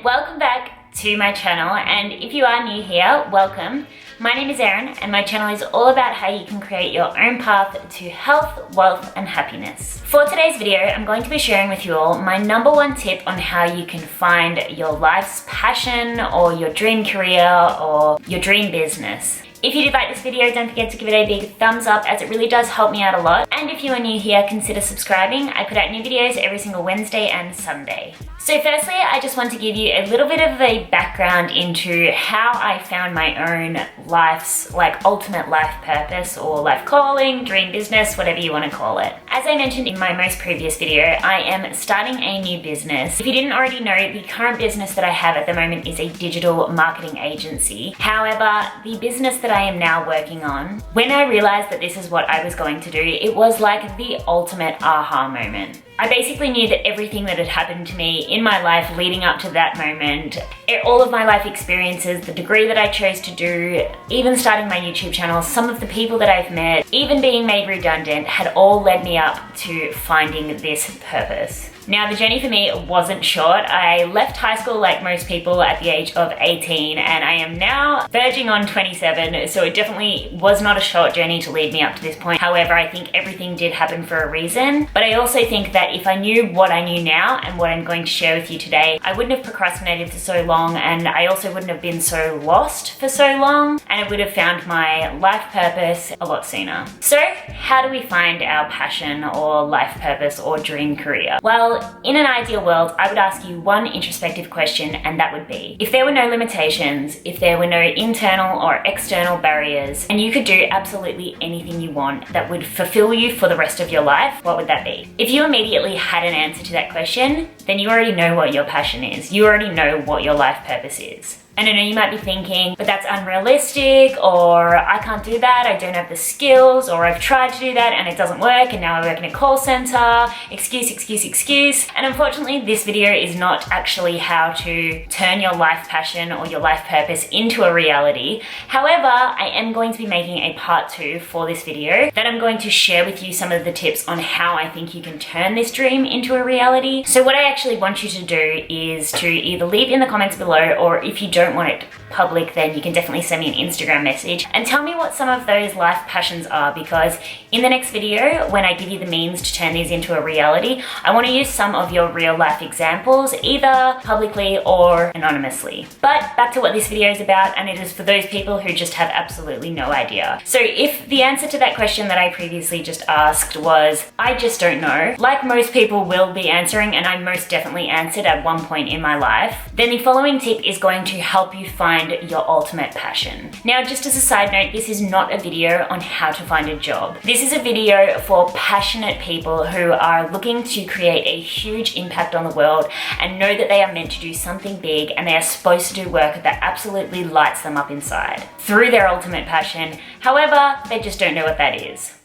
and welcome back to my channel. And if you are new here, welcome. My name is Erin and my channel is all about how you can create your own path to health, wealth and happiness. For today's video, I'm going to be sharing with you all my #1 tip on how you can find your life's passion or your dream career or your dream business. If you did like this video, don't forget to give it a big thumbs up as it really does help me out a lot. And if you are new here, consider subscribing. I put out new videos every single Wednesday and Sunday. So firstly, I just want to give you a little bit of a background into how I found my own life's ultimate life purpose or life calling, dream business, whatever you want to call it. As I mentioned in my most previous video, I am starting a new business. If you didn't already know, the current business that I have at the moment is a digital marketing agency. However, the business that I am now working on, when I realized that this is what I was going to do, it was like the ultimate aha moment. I basically knew that everything that had happened to me in my life leading up to that moment, all of my life experiences, the degree that I chose to do, even starting my YouTube channel, some of the people that I've met, even being made redundant, had all led me up to finding this purpose. Now, the journey for me wasn't short. I left high school like most people at the age of 18 and I am now verging on 27, so it definitely was not a short journey to lead me up to this point. However, I think everything did happen for a reason, but I also think that if I knew what I knew now and what I'm going to share with you today, I wouldn't have procrastinated for so long, and I also wouldn't have been so lost for so long, and I would have found my life purpose a lot sooner. So, how do we find our passion or life purpose or dream career? Well, in an ideal world, I would ask you one introspective question, and that would be, if there were no limitations, if there were no internal or external barriers, and you could do absolutely anything you want that would fulfill you for the rest of your life, what would that be? If you immediately had an answer to that question, then you already know what your passion is. You already know what your life purpose is. And I know you might be thinking, but that's unrealistic, or I can't do that, I don't have the skills, or I've tried to do that and it doesn't work and now I work in a call center, excuse. And unfortunately, this video is not actually how to turn your life passion or your life purpose into a reality. However, I am going to be making a part 2 for this video that I'm going to share with you some of the tips on how I think you can turn this dream into a reality. So what I actually want you to do is to either leave in the comments below, or if you don't want it public, then you can definitely send me an Instagram message and tell me what some of those life passions are, because in the next video, when I give you the means to turn these into a reality, I want to use some of your real life examples, either publicly or anonymously. But back to what this video is about, and it is for those people who just have absolutely no idea. So if the answer to that question that I previously just asked was, I just don't know, like most people will be answering, and I most definitely answered at one point in my life, then the following tip is going to help you find your ultimate passion. Now, just as a side note, this is not a video on how to find a job. This is a video for passionate people who are looking to create a huge impact on the world and know that they are meant to do something big and they are supposed to do work that absolutely lights them up inside through their ultimate passion. However, they just don't know what that is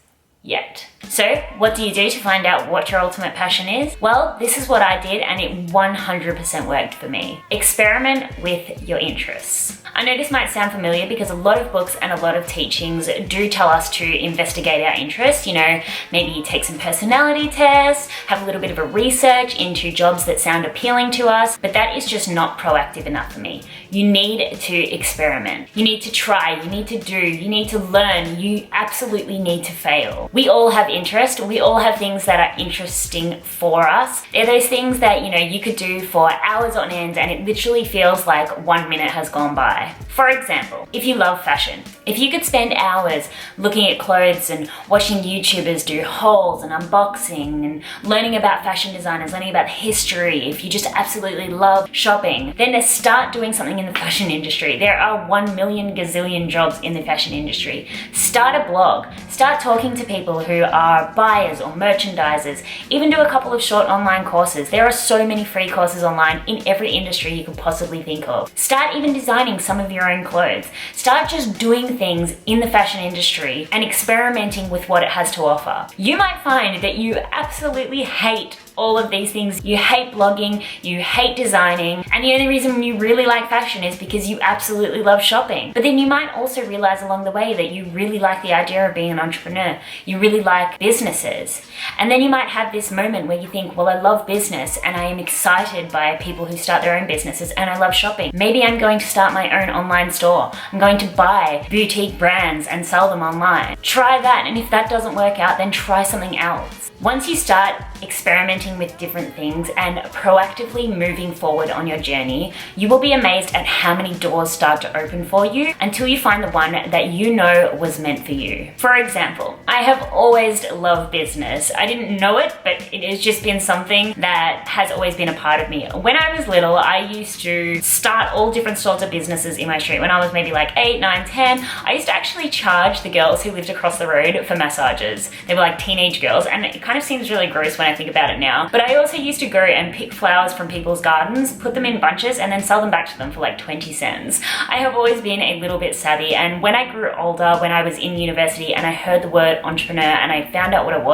yet. So what do you do to find out what your ultimate passion is? Well, this is what I did, and it 100% worked for me. Experiment with your interests. I know this might sound familiar because a lot of books and a lot of teachings do tell us to investigate our interests. You know, maybe you take some personality tests, have a little bit of a research into jobs that sound appealing to us, but that is just not proactive enough for me. You need to experiment. You need to try, you need to do, you need to learn, you absolutely need to fail. We all have interest, we all have things that are interesting for us. They're those things that, you know, you could do for hours on end and it literally feels like 1 minute has gone by. For example, if you love fashion, if you could spend hours looking at clothes and watching YouTubers do hauls and unboxing and learning about fashion designers, learning about history, if you just absolutely love shopping, then start doing something in the fashion industry. There are 1 million gazillion jobs in the fashion industry. Start a blog, start talking to people who are buyers or merchandisers, even do a couple of short online courses. There are so many free courses online in every industry you could possibly think of. Start even designing some of your own clothes. Start just doing things in the fashion industry and experimenting with what it has to offer. You might find that you absolutely hate all of these things. You hate blogging, you hate designing, and the only reason you really like fashion is because you absolutely love shopping. But then you might also realize along the way that you really like the idea of being an entrepreneur. You really like businesses. And then you might have this moment where you think, well, I love business and I am excited by people who start their own businesses, and I love shopping. Maybe I'm going to start my own online store. I'm going to buy boutique brands and sell them online. Try that, and if that doesn't work out, then try something else. Once you start experimenting with different things and proactively moving forward on your journey, you will be amazed at how many doors start to open for you until you find the one that you know was meant for you. For example, I have always loved business. I didn't know it, but it has just been something that has always been a part of me. When I was little, I used to start all different sorts of businesses in my street. When I was maybe like 8, 9, 10, I used to actually charge the girls who lived across the road for massages. They were like teenage girls, and it kind of seems really gross when I think about it now. But I also used to go and pick flowers from people's gardens, put them in bunches, and then sell them back to them for like 20 cents. I have always been a little bit savvy, and when I grew older, when I was in university and I heard the word entrepreneur and I found out what it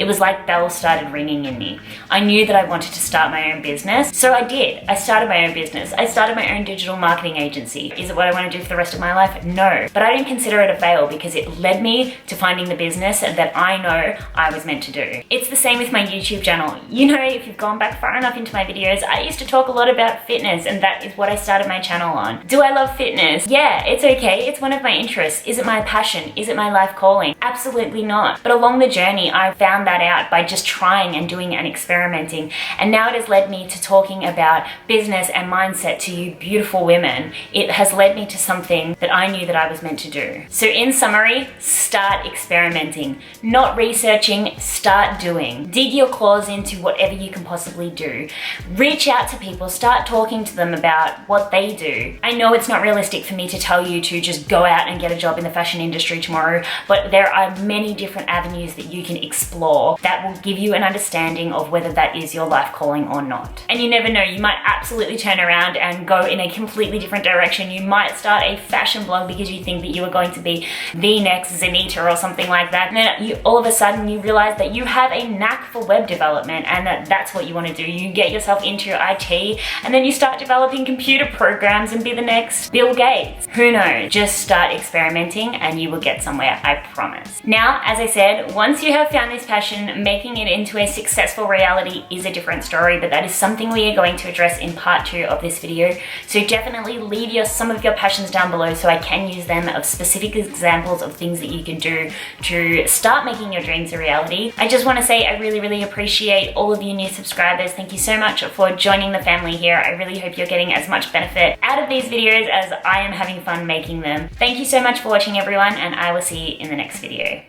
was like bells started ringing in me. I knew that I wanted to start my own business, so I did. I started my own business. I started my own digital marketing agency. Is it what I want to do for the rest of my life? No. But I didn't consider it a fail because it led me to finding the business that I know I was meant to do. It's the same with my YouTube channel. You know, if you've gone back far enough into my videos, I used to talk a lot about fitness, and that is what I started my channel on. Do I love fitness? Yeah, it's okay. It's one of my interests. Is it my passion? Is it my life calling? Absolutely not. But along the journey, I found that out by just trying and doing and experimenting. And now it has led me to talking about business and mindset to you beautiful women. It has led me to something that I knew that I was meant to do. So in summary, start experimenting. Not researching, start doing. Dig your claws into whatever you can possibly do. Reach out to people, start talking to them about what they do. I know it's not realistic for me to tell you to just go out and get a job in the fashion industry tomorrow, but there are many different avenues that you can explore that will give you an understanding of whether that is your life calling or not. And you never know, you might absolutely turn around and go in a completely different direction. You might start a fashion blog because you think that you are going to be the next Zenita or something like that. And then all of a sudden you realize that you have a knack for web development and that's what you want to do. You get yourself into your IT and then you start developing computer programs and be the next Bill Gates. Who knows? Just start experimenting and you will get somewhere, I promise. Now, as I said, once you have found this passion, making it into a successful reality is a different story, but that is something we are going to address in part 2 of this video. So definitely leave some of your passions down below so I can use them of specific examples of things that you can do to start making your dreams a reality. I just want to say I really, really appreciate all of you new subscribers. Thank you so much for joining the family here. I really hope you're getting as much benefit out of these videos as I am having fun making them. Thank you so much for watching, everyone, and I will see you in the next video.